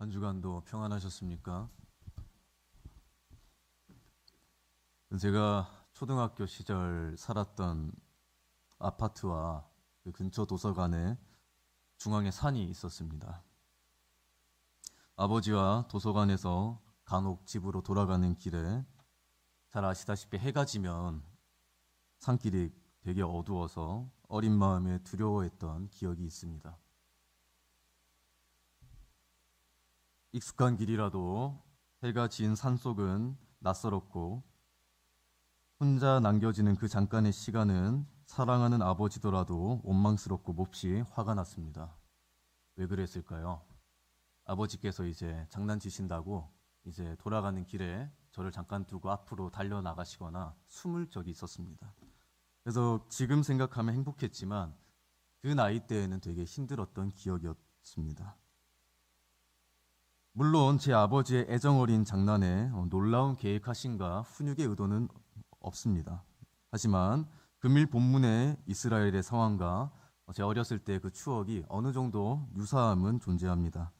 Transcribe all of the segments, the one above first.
한 주간도 평안하셨습니까? 제가 초등학교 시절 살았던 아파트와 그 근처 도서관에 중앙에 산이 있었습니다. 아버지와 도서관에서 간혹 집으로 돌아가는 길에 잘 아시다시피 해가 지면 산길이 되게 어두워서 어린 마음에 두려워했던 기억이 있습니다. 익숙한 길이라도 해가 진 산속은 낯설었고 혼자 남겨지는 그 잠깐의 시간은 사랑하는 아버지더라도 원망스럽고 몹시 화가 났습니다. 왜 그랬을까요? 아버지께서 이제 장난치신다고 이제 돌아가는 길에 저를 잠깐 두고 앞으로 달려나가시거나 숨을 적이 있었습니다. 그래서 지금 생각하면 행복했지만 그 나이 때에는 되게 힘들었던 기억이었습니다. 물론 제 아버지의 애정어린 장난에 놀라운 계획하심과 훈육의 의도는 없습니다. 하지만 금일 본문의 이스라엘의 상황과 제 어렸을 때 그 추억이 어느 정도 유사함은 존재합니다.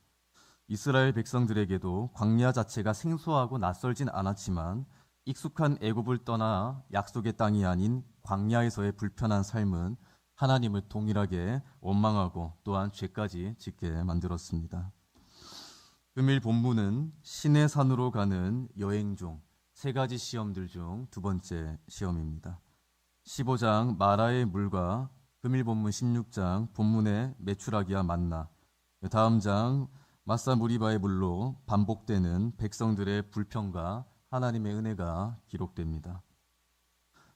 이스라엘 백성들에게도 광야 자체가 생소하고 낯설진 않았지만 익숙한 애굽을 떠나 약속의 땅이 아닌 광야에서의 불편한 삶은 하나님을 동일하게 원망하고 또한 죄까지 짓게 만들었습니다. 금일 본문은 신의 산으로 가는 여행 중 세 가지 시험들 중 두 번째 시험입니다. 15장 마라의 물과 금일 본문 16장 본문의 메추라기와 만나, 다음 장 마사 무리바의 물로 반복되는 백성들의 불평과 하나님의 은혜가 기록됩니다.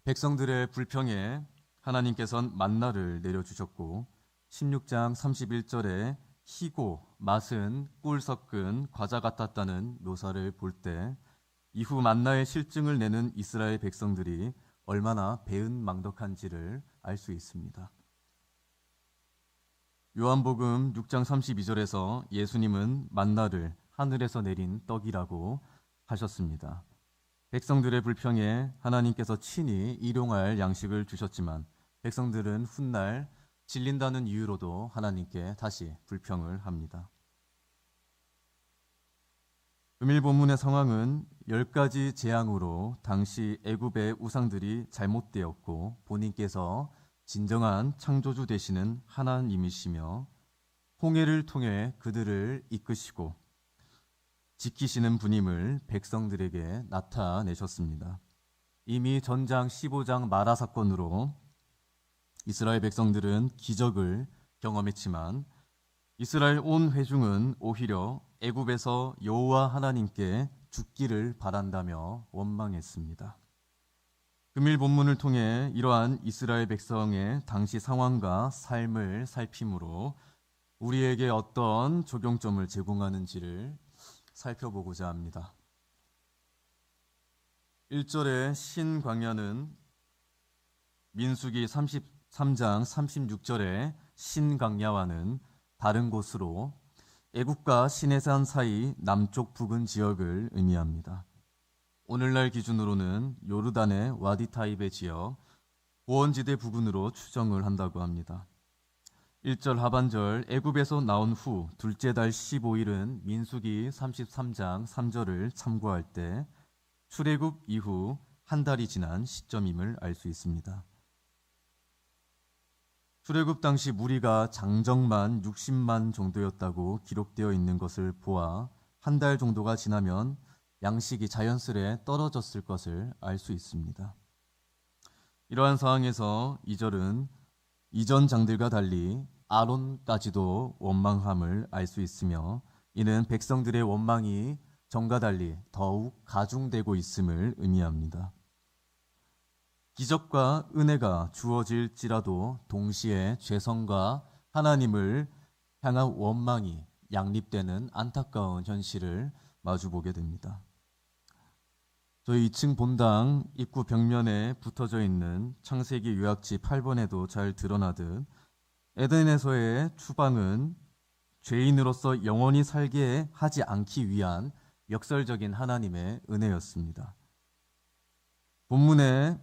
백성들의 불평에 하나님께서는 만나를 내려주셨고 16장 31절에 희고 맛은 꿀 섞은 과자 같았다는 묘사를 볼 때 이후 만나의 실증을 내는 이스라엘 백성들이 얼마나 배은망덕한지를 알 수 있습니다. 요한복음 6장 32절에서 예수님은 만나를 하늘에서 내린 떡이라고 하셨습니다. 백성들의 불평에 하나님께서 친히 일용할 양식을 주셨지만 백성들은 훗날 질린다는 이유로도 하나님께 다시 불평을 합니다. 금일 본문의 상황은 10가지 재앙으로 당시 애굽의 우상들이 잘못되었고 본인께서 진정한 창조주 되시는 하나님이시며 홍해를 통해 그들을 이끄시고 지키시는 분임을 백성들에게 나타내셨습니다. 이미 전장 15장 마라 사건으로 이스라엘 백성들은 기적을 경험했지만 이스라엘 온 회중은 오히려 애굽에서 여호와 하나님께 죽기를 바란다며 원망했습니다. 금일 본문을 통해 이러한 이스라엘 백성의 당시 상황과 삶을 살피므로 우리에게 어떤 적용점을 제공하는지를 살펴보고자 합니다. 1절의 신광야는 민수기 33장 36절의 신광야와는 다른 곳으로 애굽과 시내산 사이 남쪽 부근 지역을 의미합니다. 오늘날 기준으로는 요르단의 와디 타입의 지역, 고원지대 부근으로 추정을 한다고 합니다. 1절 하반절 애굽에서 나온 후 둘째 달 15일은 민수기 33장 3절을 참고할 때 출애굽 이후 한 달이 지난 시점임을 알 수 있습니다. 출애굽 당시 무리가 장정만 60만 정도였다고 기록되어 있는 것을 보아 한 달 정도가 지나면 양식이 자연스레 떨어졌을 것을 알 수 있습니다. 이러한 상황에서 2절은 이전 장들과 달리 아론까지도 원망함을 알 수 있으며 이는 백성들의 원망이 전과 달리 더욱 가중되고 있음을 의미합니다. 기적과 은혜가 주어질지라도 동시에 죄성과 하나님을 향한 원망이 양립되는 안타까운 현실을 마주보게 됩니다. 저희 2층 본당 입구 벽면에 붙어져 있는 창세기 요약지 8번에도 잘 드러나듯 에덴에서의 추방은 죄인으로서 영원히 살게 하지 않기 위한 역설적인 하나님의 은혜였습니다. 본문에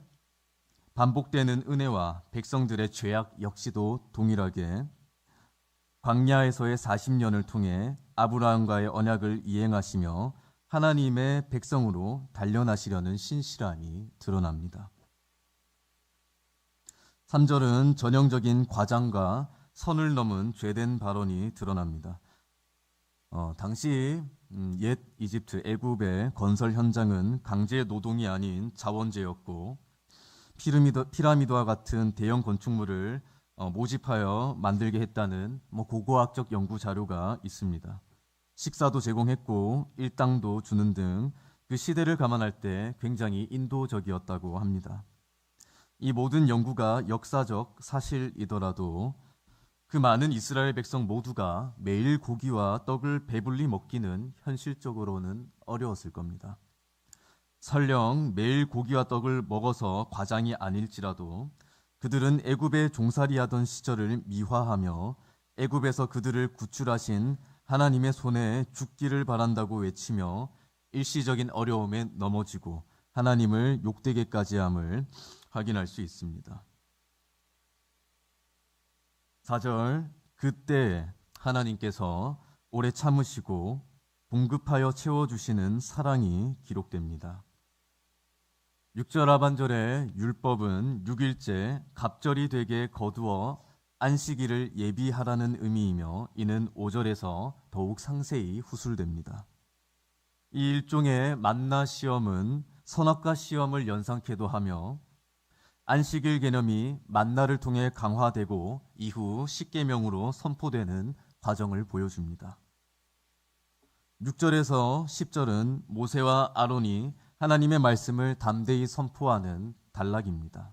반복되는 은혜와 백성들의 죄악 역시도 동일하게 광야에서의 40년을 통해 아브라함과의 언약을 이행하시며 하나님의 백성으로 단련하시려는 신실함이 드러납니다. 3절은 전형적인 과장과 선을 넘은 죄된 발언이 드러납니다. 당시 옛 이집트 애굽의 건설 현장은 강제 노동이 아닌 자원제였고 피라미드와 같은 대형 건축물을 모집하여 만들게 했다는 고고학적 연구 자료가 있습니다. 식사도 제공했고 일당도 주는 등 그 시대를 감안할 때 굉장히 인도적이었다고 합니다. 이 모든 연구가 역사적 사실이더라도 그 많은 이스라엘 백성 모두가 매일 고기와 떡을 배불리 먹기는 현실적으로는 어려웠을 겁니다. 설령 매일 고기와 떡을 먹어서 과장이 아닐지라도 그들은 애굽에 종살이하던 시절을 미화하며 애굽에서 그들을 구출하신 하나님의 손에 죽기를 바란다고 외치며 일시적인 어려움에 넘어지고 하나님을 욕되게까지 함을 확인할 수 있습니다. 4절, 그때 하나님께서 오래 참으시고 공급하여 채워주시는 사랑이 기록됩니다. 6절 하반절에 율법은 6일째 갑절이 되게 거두어 안식일을 예비하라는 의미이며 이는 5절에서 더욱 상세히 후술됩니다. 이 일종의 만나 시험은 선악과 시험을 연상케도 하며 안식일 개념이 만나를 통해 강화되고 이후 십계명으로 선포되는 과정을 보여줍니다. 6절에서 10절은 모세와 아론이 하나님의 말씀을 담대히 선포하는 단락입니다.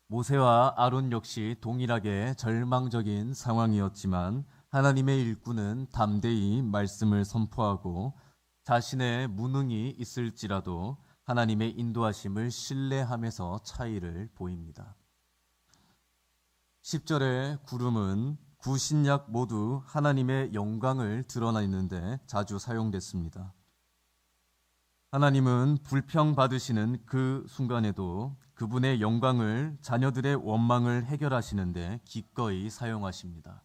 모세와 아론 역시 동일하게 절망적인 상황이었지만 하나님의 일꾼은 담대히 말씀을 선포하고 자신의 무능이 있을지라도 하나님의 인도하심을 신뢰하면서 차이를 보입니다. 10절의 구름은 구신약 모두 하나님의 영광을 드러내는데 자주 사용됐습니다. 하나님은 불평받으시는 그 순간에도 그분의 영광을 자녀들의 원망을 해결하시는데 기꺼이 사용하십니다.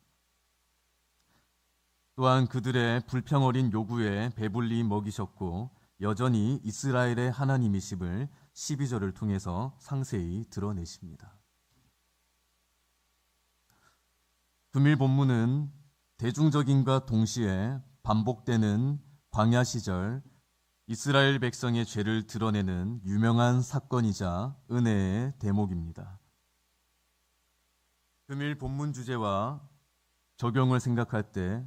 또한 그들의 불평 어린 요구에 배불리 먹이셨고 여전히 이스라엘의 하나님이심을 12절을 통해서 상세히 드러내십니다. 금일 본문은 대중적인과 동시에 반복되는 광야 시절 이스라엘 백성의 죄를 드러내는 유명한 사건이자 은혜의 대목입니다. 금일 본문 주제와 적용을 생각할 때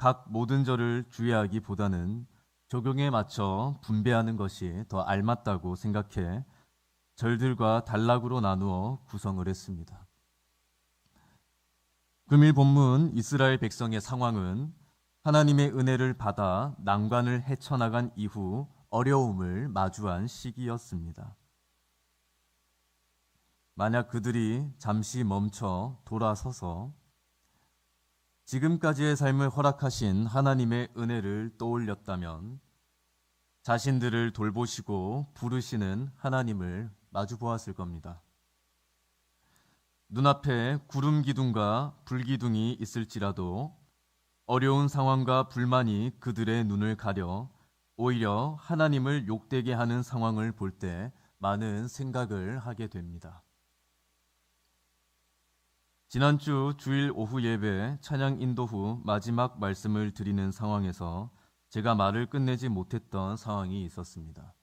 각 모든 절을 주의하기보다는 적용에 맞춰 분배하는 것이 더 알맞다고 생각해 절들과 단락으로 나누어 구성을 했습니다. 금일 본문 이스라엘 백성의 상황은 하나님의 은혜를 받아 난관을 헤쳐나간 이후 어려움을 마주한 시기였습니다. 만약 그들이 잠시 멈춰 돌아서서 지금까지의 삶을 허락하신 하나님의 은혜를 떠올렸다면 자신들을 돌보시고 부르시는 하나님을 마주 보았을 겁니다. 눈앞에 구름 기둥과 불 기둥이 있을지라도 어려운 상황과 불만이 그들의 눈을 가려 오히려 하나님을 욕되게 하는 상황을 볼 때 많은 생각을 하게 됩니다. 지난주 주일 오후 예배 찬양 인도 후 마지막 말씀을 드리는 상황에서 제가 말을 끝내지 못했던 상황이 있었습니다.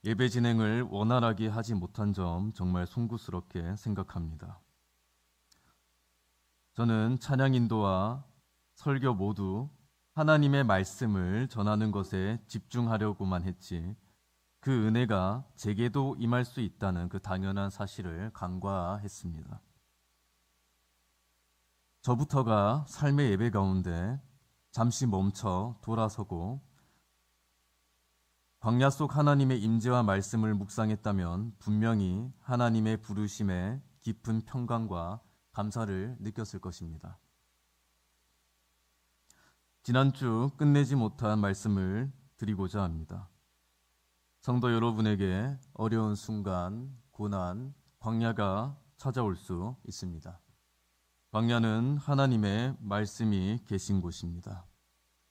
예배 진행을 원활하게 하지 못한 점 정말 송구스럽게 생각합니다. 저는 찬양 인도와 설교 모두 하나님의 말씀을 전하는 것에 집중하려고만 했지 그 은혜가 제게도 임할 수 있다는 그 당연한 사실을 간과했습니다. 저부터가 삶의 예배 가운데 잠시 멈춰 돌아서고 광야 속 하나님의 임재와 말씀을 묵상했다면 분명히 하나님의 부르심에 깊은 평강과 감사를 느꼈을 것입니다. 지난주 끝내지 못한 말씀을 드리고자 합니다. 성도 여러분에게 어려운 순간, 고난, 광야가 찾아올 수 있습니다. 광야는 하나님의 말씀이 계신 곳입니다.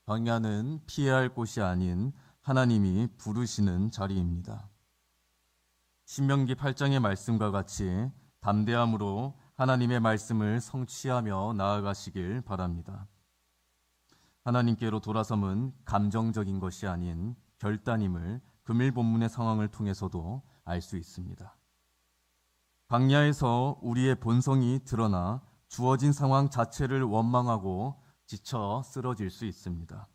광야는 피해야 할 곳이 아닌 하나님이 부르시는 자리입니다. 신명기 8장의 말씀과 같이 담대함으로 하나님의 말씀을 성취하며 나아가시길 바랍니다. 하나님께로 돌아섬은 감정적인 것이 아닌 결단임을 금일 본문의 상황을 통해서도 알 수 있습니다. 광야에서 우리의 본성이 드러나 주어진 상황 자체를 원망하고 지쳐 쓰러질 수 있습니다.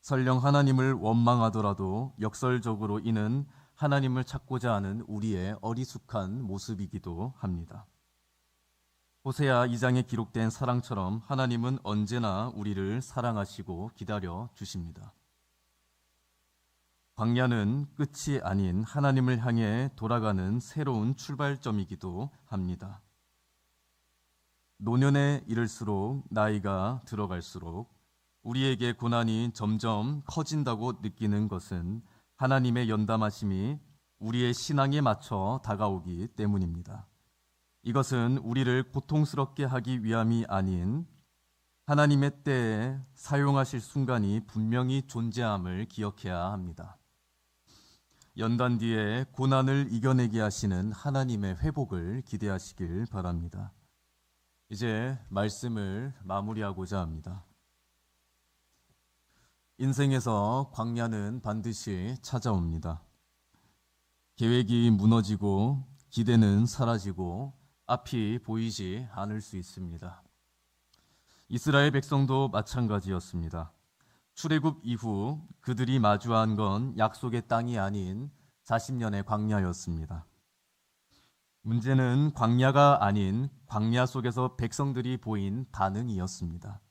설령 하나님을 원망하더라도 역설적으로 이는 하나님을 찾고자 하는 우리의 어리숙한 모습이기도 합니다. 호세아 2장에 기록된 사랑처럼 하나님은 언제나 우리를 사랑하시고 기다려 주십니다. 광야는 끝이 아닌 하나님을 향해 돌아가는 새로운 출발점이기도 합니다. 노년에 이를수록 나이가 들어갈수록 우리에게 고난이 점점 커진다고 느끼는 것은 하나님의 연담하심이 우리의 신앙에 맞춰 다가오기 때문입니다. 이것은 우리를 고통스럽게 하기 위함이 아닌 하나님의 때에 사용하실 순간이 분명히 존재함을 기억해야 합니다. 연단 뒤에 고난을 이겨내게 하시는 하나님의 회복을 기대하시길 바랍니다. 이제 말씀을 마무리하고자 합니다. 인생에서 광야는 반드시 찾아옵니다. 계획이 무너지고 기대는 사라지고 앞이 보이지 않을 수 있습니다. 이스라엘 백성도 마찬가지였습니다. 출애굽 이후 그들이 마주한 건 약속의 땅이 아닌 40년의 광야였습니다. 문제는 광야가 아닌 광야 속에서 백성들이 보인 반응이었습니다.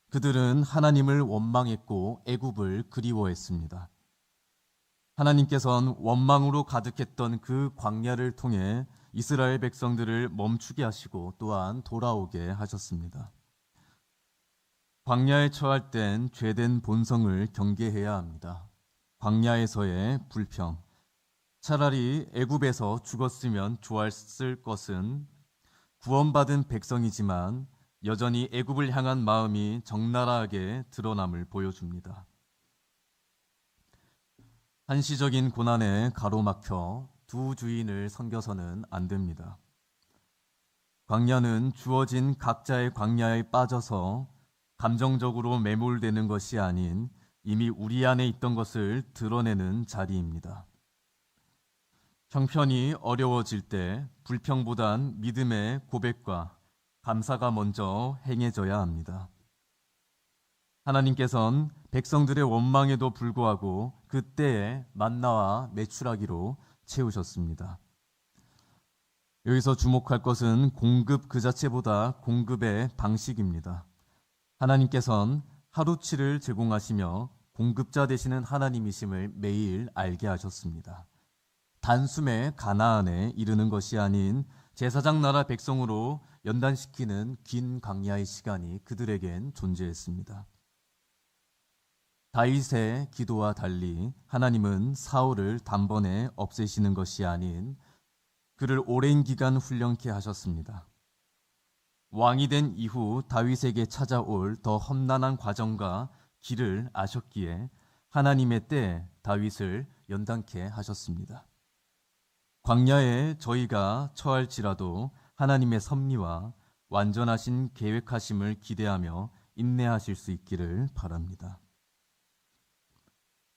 그들은 하나님을 원망했고 애굽을 그리워했습니다. 하나님께서는 원망으로 가득했던 그 광야를 통해 이스라엘 백성들을 멈추게 하시고 또한 돌아오게 하셨습니다. 광야에 처할 땐 죄된 본성을 경계해야 합니다. 광야에서의 불평, 차라리 애굽에서 죽었으면 좋았을 것은 구원받은 백성이지만 여전히 애굽을 향한 마음이 적나라하게 드러남을 보여줍니다. 한시적인 고난에 가로막혀 두 주인을 섬겨서는 안 됩니다. 광야는 주어진 각자의 광야에 빠져서 감정적으로 매몰되는 것이 아닌 이미 우리 안에 있던 것을 드러내는 자리입니다. 형편이 어려워질 때 불평보단 믿음의 고백과 감사가 먼저 행해져야 합니다. 하나님께서는 백성들의 원망에도 불구하고 그때에 만나와 메추라기로 채우셨습니다. 여기서 주목할 것은 공급 그 자체보다 공급의 방식입니다. 하나님께서는 하루치를 제공하시며 공급자 되시는 하나님이심을 매일 알게 하셨습니다. 단숨에 가나안에 이르는 것이 아닌 제사장 나라 백성으로 연단시키는 긴 광야의 시간이 그들에겐 존재했습니다. 다윗의 기도와 달리 하나님은 사울을 단번에 없애시는 것이 아닌 그를 오랜 기간 훈련케 하셨습니다. 왕이 된 이후 다윗에게 찾아올 더 험난한 과정과 길을 아셨기에 하나님의 때에 다윗을 연단케 하셨습니다. 광야에 저희가 처할지라도 하나님의 섭리와 완전하신 계획하심을 기대하며 인내하실 수 있기를 바랍니다.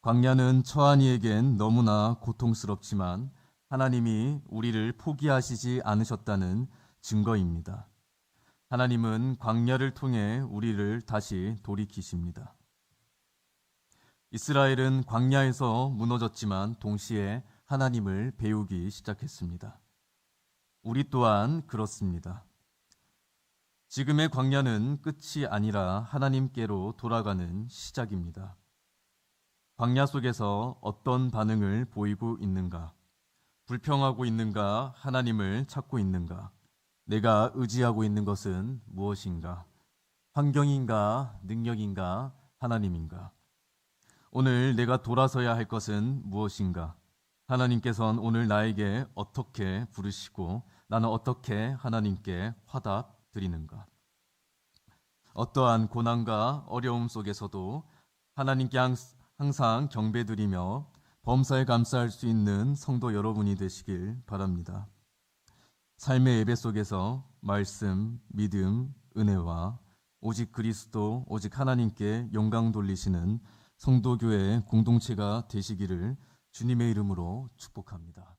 광야는 처한 이에겐 너무나 고통스럽지만 하나님이 우리를 포기하시지 않으셨다는 증거입니다. 하나님은 광야를 통해 우리를 다시 돌이키십니다. 이스라엘은 광야에서 무너졌지만 동시에 하나님을 배우기 시작했습니다. 우리 또한 그렇습니다. 지금의 광야는 끝이 아니라 하나님께로 돌아가는 시작입니다. 광야 속에서 어떤 반응을 보이고 있는가? 불평하고 있는가? 하나님을 찾고 있는가? 내가 의지하고 있는 것은 무엇인가? 환경인가? 능력인가? 하나님인가? 오늘 내가 돌아서야 할 것은 무엇인가? 하나님께서는 오늘 나에게 어떻게 부르시고 나는 어떻게 하나님께 화답 드리는가? 어떠한 고난과 어려움 속에서도 하나님께 항상 경배드리며 범사에 감사할 수 있는 성도 여러분이 되시길 바랍니다. 삶의 예배 속에서 말씀, 믿음, 은혜와 오직 그리스도, 오직 하나님께 영광 돌리시는 성도교회 공동체가 되시기를 주님의 이름으로 축복합니다.